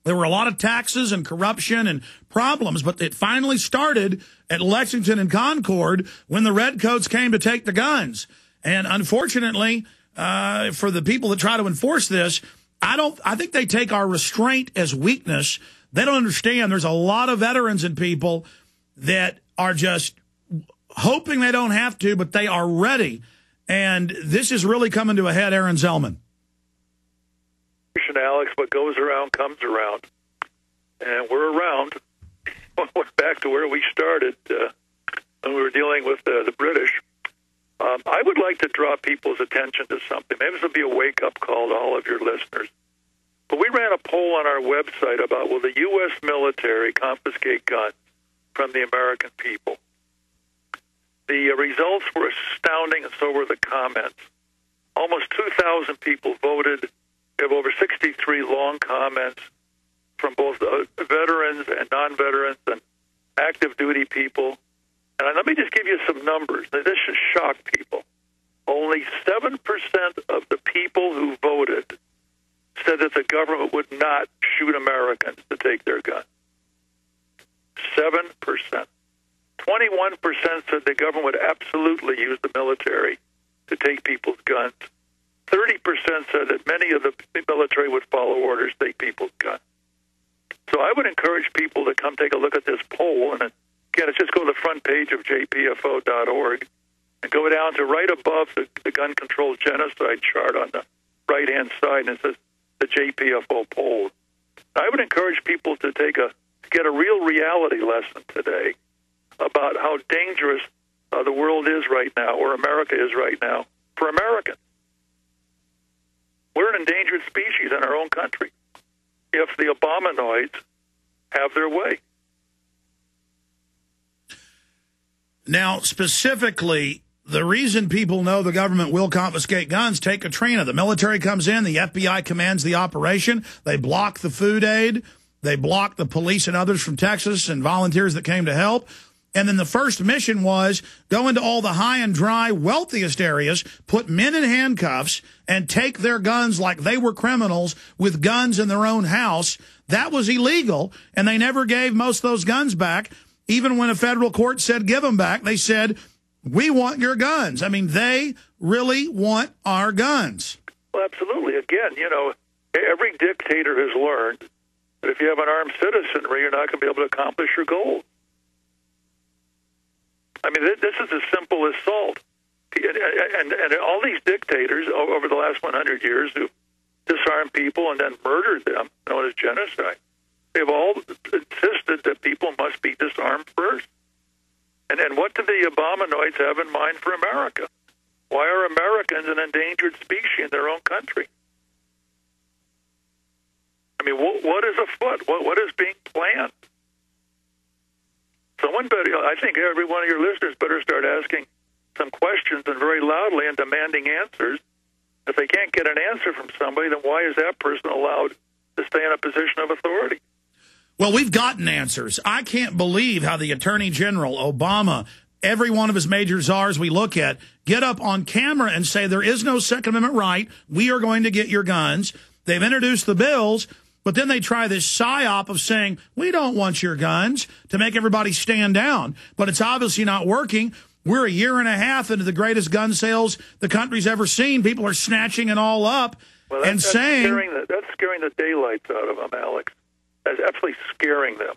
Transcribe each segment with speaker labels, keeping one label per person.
Speaker 1: There were a lot of taxes and corruption and problems, but it finally started at Lexington and Concord when the redcoats came to take the guns. And unfortunately, for the people that try to enforce this, I think they take our restraint as weakness. They don't understand there's a lot of veterans and people that are just hoping they don't have to, but they are ready. And this is really coming to a head, Aaron Zelman.
Speaker 2: Alex, what goes around comes around. And we're around. Back to where we started when we were dealing with the British. I would like to draw people's attention to something. Maybe this will be a wake-up call to all of your listeners. But we ran a poll on our website about, will the U.S. military confiscate guns from the American people? The results were astounding, and so were the comments. Almost 2,000 people voted. We have over 63 long comments from both veterans and non-veterans and active duty people. And let me just give you some numbers. This should shock people. Only 7% of the people who voted said that the government would not shoot Americans to take their guns. 7%. 21% said the government would absolutely use the military to take people's guns. 30% said that many of the military would follow orders to take people's guns. So I would encourage people to come take a look at this poll. And again, it's just go to the front page of jpfo.org and go down to right above the gun control genocide chart on the right-hand side, and it says the JPFO poll. I would encourage people to get a real reality lesson today about how dangerous the world is right now, or America is right now, for Americans. We're an endangered species in our own country if the Obamanoids have their way.
Speaker 1: Now, specifically, the reason people know the government will confiscate guns, take Katrina. The military comes in, the FBI commands the operation, they block the food aid, they block the police and others from Texas and volunteers that came to help. And then the first mission was go into all the high and dry, wealthiest areas, put men in handcuffs, and take their guns like they were criminals with guns in their own house. That was illegal, and they never gave most of those guns back. Even when a federal court said give them back, they said, we want your guns. I mean, they really want our guns.
Speaker 2: Well, absolutely. Again, every dictator has learned that if you have an armed citizenry, you're not going to be able to accomplish your goals. I mean, this is as simple as salt. And all these dictators over the last 100 years who disarmed people and then murdered them, known as genocide, they've all insisted that people must be disarmed first. And what do the Obamanoids have in mind for America? Why are Americans an endangered species in their own country? I mean, what is afoot? What is being planned? Someone better, I think every one of your listeners better start asking some questions and very loudly and demanding answers. If they can't get an answer from somebody, then why is that person allowed to stay in a position of authority?
Speaker 1: Well, we've gotten answers. I can't believe how the Attorney General, Obama, every one of his major czars we look at, get up on camera and say there is no Second Amendment right. We are going to get your guns. They've introduced the bills, but then they try this psyop of saying, we don't want your guns, to make everybody stand down. But it's obviously not working. We're a year and a half into the greatest gun sales the country's ever seen. People are snatching it all up and saying...
Speaker 2: That's scaring the daylights out of them, Alex. That's absolutely scaring them.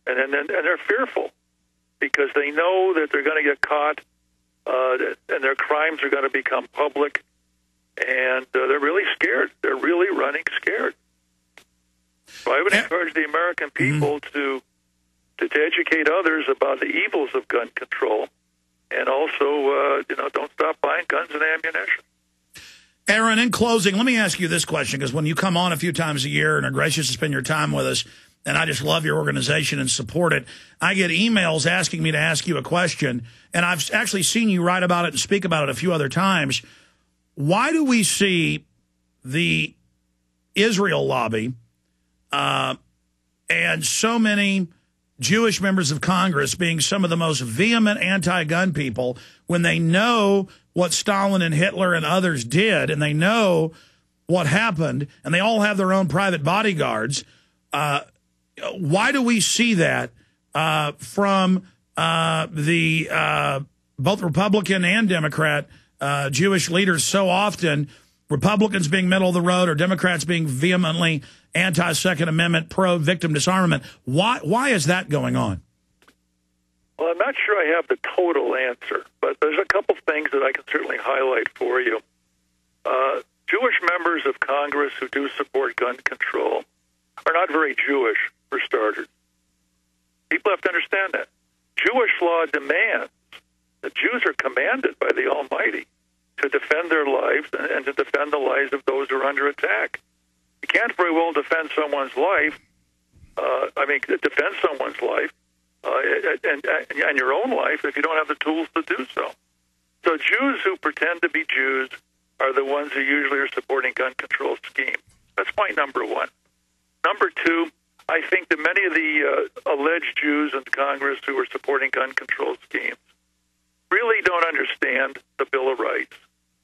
Speaker 2: And they're fearful because they know that they're going to get caught and their crimes are going to become public. And they're really scared. They're really running scared. So I would encourage the American people to educate others about the evils of gun control, and also, don't stop buying guns and ammunition.
Speaker 1: Aaron, in closing, let me ask you this question, because when you come on a few times a year and are gracious to spend your time with us, and I just love your organization and support it, I get emails asking me to ask you a question, and I've actually seen you write about it and speak about it a few other times. Why do we see the Israel lobby and so many Jewish members of Congress being some of the most vehement anti-gun people when they know what Stalin and Hitler and others did, and they know what happened, and they all have their own private bodyguards. Why do we see that from both Republican and Democrat Jewish leaders so often? Republicans being middle of the road, or Democrats being vehemently anti-Second Amendment, pro-victim disarmament. Why is that going on?
Speaker 2: Well, I'm not sure I have the total answer, but there's a couple things that I can certainly highlight for you. Jewish members of Congress who do support gun control are not very Jewish, for starters. People have to understand that. Jewish law demands that Jews are commanded by the Almighty to defend their lives and to defend the lives of those who are under attack. You can't very well defend someone's life, defend someone's life and your own life if you don't have the tools to do so. So Jews who pretend to be Jews are the ones who usually are supporting gun control schemes. That's point number one. Number two, I think that many of the alleged Jews in Congress who are supporting gun control schemes really don't understand the Bill of Rights.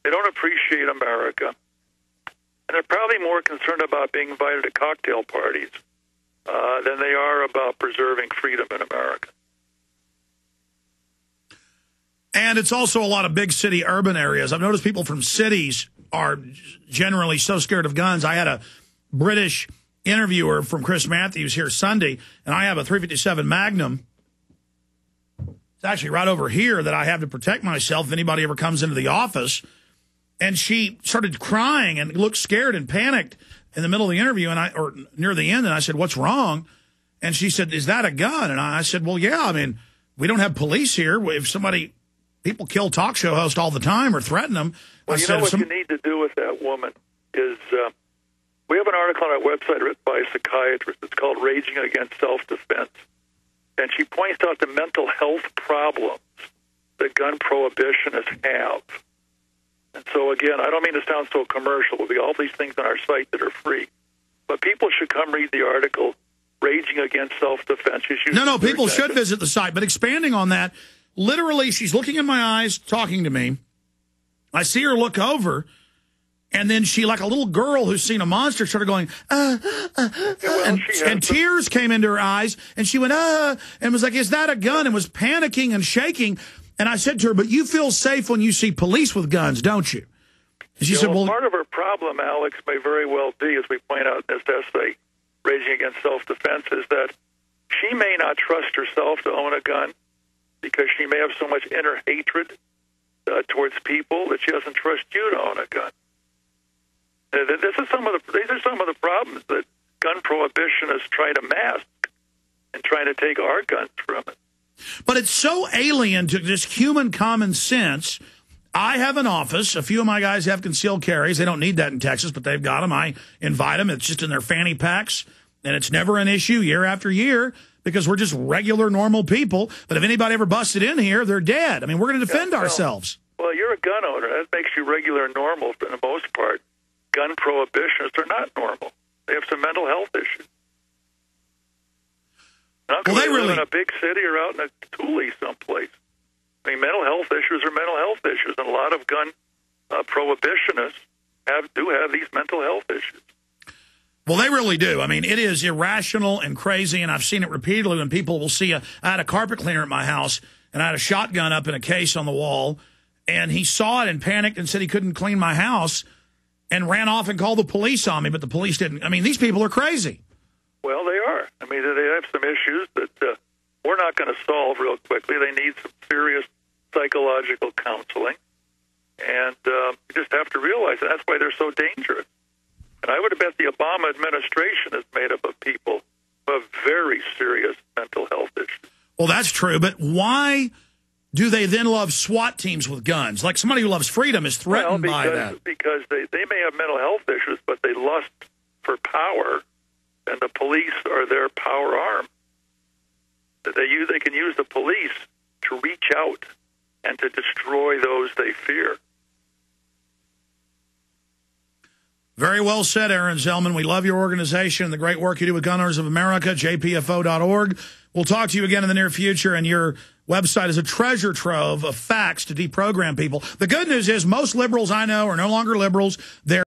Speaker 2: They don't appreciate America. And they're probably more concerned about being invited to cocktail parties than they are about preserving freedom in America.
Speaker 1: And it's also a lot of big city urban areas. I've noticed people from cities are generally so scared of guns. I had a British interviewer from Chris Matthews here Sunday, and I have a .357 Magnum. It's actually right over here that I have to protect myself if anybody ever comes into the office. And she started crying and looked scared and panicked in the middle of the interview, or near the end, and I said, "What's wrong?" And she said, "Is that a gun?" And I said, "Well, yeah, I mean, we don't have police here. If people kill talk show hosts all the time or threaten them."
Speaker 2: Well, you know what you need to do with that woman is, we have an article on our website written by a psychiatrist. It's called Raging Against Self-Defense. And she points out the mental health problems that gun prohibitionists have. And so, again, I don't mean to sound so commercial. There'll be all these things on our site that are free. But people should come read the article, Raging Against Self-Defense.
Speaker 1: No, people should visit the site. But expanding on that, literally, she's looking in my eyes, talking to me. I see her look over, and then she, like a little girl who's seen a monster, started going, and tears came into her eyes, and she went, and was like, "Is that a gun?" and was panicking and shaking. And I said to her, "But you feel safe when you see police with guns, don't you?" And she said, "Well,
Speaker 2: part of her problem, Alex, may very well be, as we point out in this essay, Raging Against Self-Defense, is that she may not trust herself to own a gun because she may have so much inner hatred towards people that she doesn't trust you to own a gun." These are some of the problems that gun prohibitionists try to mask and trying to take our guns from it.
Speaker 1: But it's so alien to just human common sense. I have an office. A few of my guys have concealed carries. They don't need that in Texas, but they've got them. I invite them. It's just in their fanny packs, and it's never an issue year after year because we're just regular, normal people. But if anybody ever busted in here, they're dead. I mean, we're going to defend ourselves.
Speaker 2: Well, you're a gun owner. That makes you regular and normal for the most part. Gun prohibitionists are not normal. They have some mental health issues. Not because they live in a big city or out in a Thule someplace. I mean, mental health issues are mental health issues, and a lot of gun prohibitionists do have these mental health issues.
Speaker 1: Well, they really do. I mean, it is irrational and crazy, and I've seen it repeatedly when people will see I had a carpet cleaner at my house, and I had a shotgun up in a case on the wall, and he saw it and panicked and said he couldn't clean my house and ran off and called the police on me, but the police didn't. I mean, these people are crazy. Well, they are. I mean, they have some issues that we're not going to solve real quickly. They need some serious psychological counseling. And you just have to realize that's why they're so dangerous. And I would bet the Obama administration is made up of people who have very serious mental health issues. Well, that's true. But why do they then love SWAT teams with guns? Like somebody who loves freedom is threatened by that. Because they may have mental health issues, but they lust for power. And the police are their power arm. They can use the police to reach out and to destroy those they fear. Very well said, Aaron Zelman. We love your organization and the great work you do with Gun Owners of America, jpfo.org. We'll talk to you again in the near future, and your website is a treasure trove of facts to deprogram people. The good news is most liberals I know are no longer liberals. They're